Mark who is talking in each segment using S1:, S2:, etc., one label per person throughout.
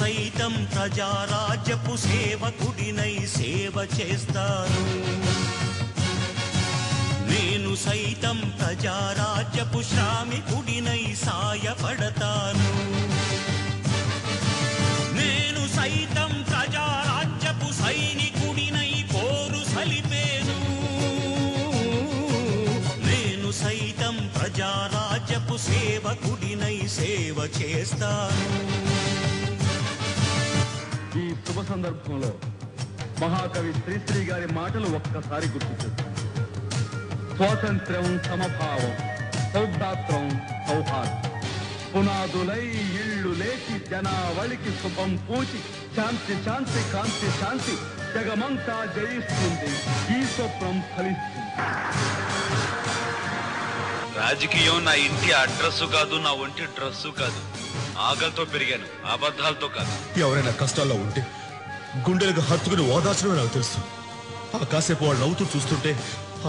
S1: సైతం ప్రజారాజ్యపు సేవకుడినై సేవ చేస్తాను. నేను సైతం ప్రజారాజ్యపు శ్రామికుడినై సాయపడతాను. నేను సైతం ప్రజారాజ్యపు సైనికుడినై పోరు సలిపేను. నేను సైతం ప్రజారాజ్యపు సేవకుడినై సేవ చేస్తాను.
S2: ఈ శుభ సందర్భంలో మహాకవి శ్రీశ్రీ గారి మాటలు ఒక్కసారి గుర్తు చేస్తాను. స్వాతంత్ర్యం, సమభావం, సౌభ్రాత్రం, సౌహార్దం పునాదులై ఇళ్ళు లేచి జనావళికి శుభం పూచి శాంతి శాంతి కాంతి శాంతి జగమంతా జయిస్తుంది. ఈ స్వప్నం ఫలిస్తుంది.
S3: రాజకీయం నా ఇంటి అడ్రస్సు కాదు, నా ఒంటి డ్రెస్సు కాదు. ఆకలితో పెరిగాను, అబద్ధాలతో కాదు.
S4: ఎవరైనా కష్టాల్లో ఉంటే గుండెలకు హత్తుకుని ఓదార్చడమే నాకు తెలుసు. ఆ కాసేపు వాళ్ళు నవ్వుతూ చూస్తుంటే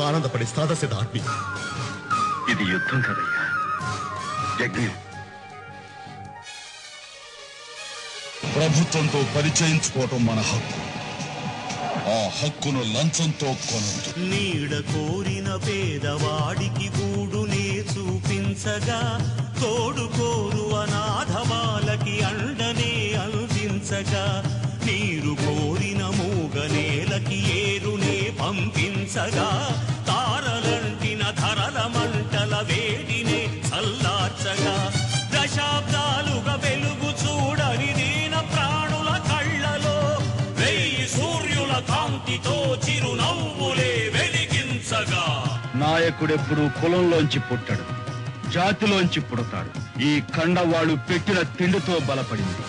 S4: ఆనందపడి సాదాసేద ఆత్మీయ.
S2: ఇది యుద్ధం కదయ్యా, యజ్ఞం.
S5: ప్రభుత్వంతో పరిచయించుకోవటం మన హక్కు. ఆ హక్కును లంచంతో కొనొద్దు.
S1: నీడ కోరిన పేదవాడికి గూడునే చూపించగా, తోడు కోరు అనాథ వాళ్ళకి అండనే అందించగా, నీరు కోరిన మూగనేలకి ఏరునే పంపించగా, తారలంటిన ధరల మంటల వేడినే చల్లార్చగా, దశాబ్దాలుగా వెలుగు చూడని దీన ప్రాణుల కళ్ళలో వెయ్యి సూర్యుల కాంతితో చిరునవ్వులే వెలిగించగా.
S2: నాయకుడెప్పుడు కులంలోంచి పుట్టడు, జాతిలోంచి పుడతాడు. ఈ కండవాళ్ళు పెట్టిన తిండితో బలపడింది.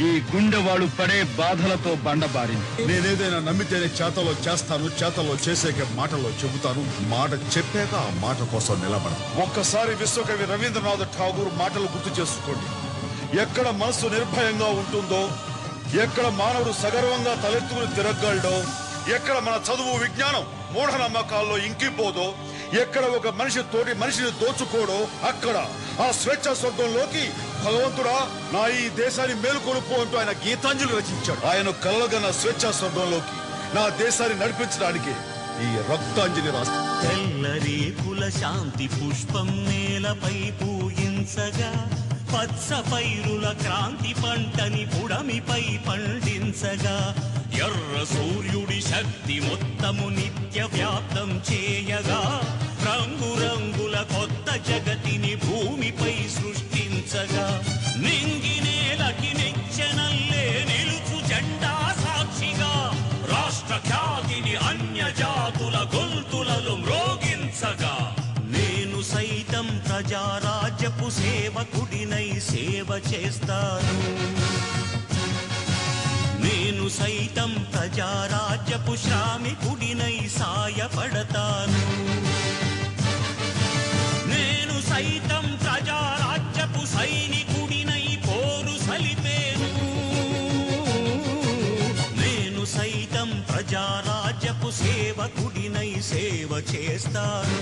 S2: ఈ గుండెవాళ్ళు పడే బాధలతో బండబారింది.
S4: నేనేదైనా నమ్మితేనే చేతలో చేస్తాను, చేతలో చేసాక మాటలో చెబుతాను, మాట చెప్పాక ఆ మాట కోసం నిలబడ. ఒక్కసారి విశ్వకవి రవీంద్రనాథ్ ఠాగూర్ మాటలు గుర్తు చేసుకోండి. ఎక్కడ మనసు నిర్భయంగా ఉంటుందో, ఎక్కడ మానవుడు సగర్వంగా తలెత్తుకుని తిరగలడో, ఎక్కడ మన చదువు విజ్ఞానం మూఢనమ్మకాల్లో ఇంకిపోదో, ఎక్కడ ఒక మనిషి తోటి మనిషిని దోచుకోడో, అక్కడ ఆ స్వేచ్ఛ స్వర్గంలోకి భగవంతుడా నా ఈ దేశాన్ని మేలుకొలుపు అంటూ ఆయన గీతాంజలి రచించాడు. ఆయన కలగన్న స్వేచ్ఛ స్వర్గంలోకి నా దేశాన్ని నడిపించడానికి ఈ రక్తాంజలి రాస్తాడు.
S1: తెల్లరేకుల శాంతి పుష్పం నేలపై పూయించగా, పచ్చ పైరుల క్రాంతి పంటని పుడమిపై పండించగా, ఎర్ర సూర్యుడి శక్తి మొత్తము నిత్య వ్యాప్తం చేయగా, రంగురంగుల కొత్త జగతిని భూమిపై సృష్టించగా, నింగి నేలకి నిచ్చెనల్లే నిలుచు జెండా సాక్షిగా, రాష్ట్ర ఖ్యాతిని అన్య జాతుల గొంతులలో మ్రోగించగా, నేను సైతం ప్రజారాజ్యపు సేవకుడినై సేవ చేస్తాను. నేను సైతం ప్రజారాజ్యపు శ్రామికుడినై సాయపడతాను. నేను సైతం ప్రజారాజ్యపు సైనికుడినై పోరు సలిపేను. నేను సైతం ప్రజారాజ్యపు సేవకుడినై సేవ చేస్తాను.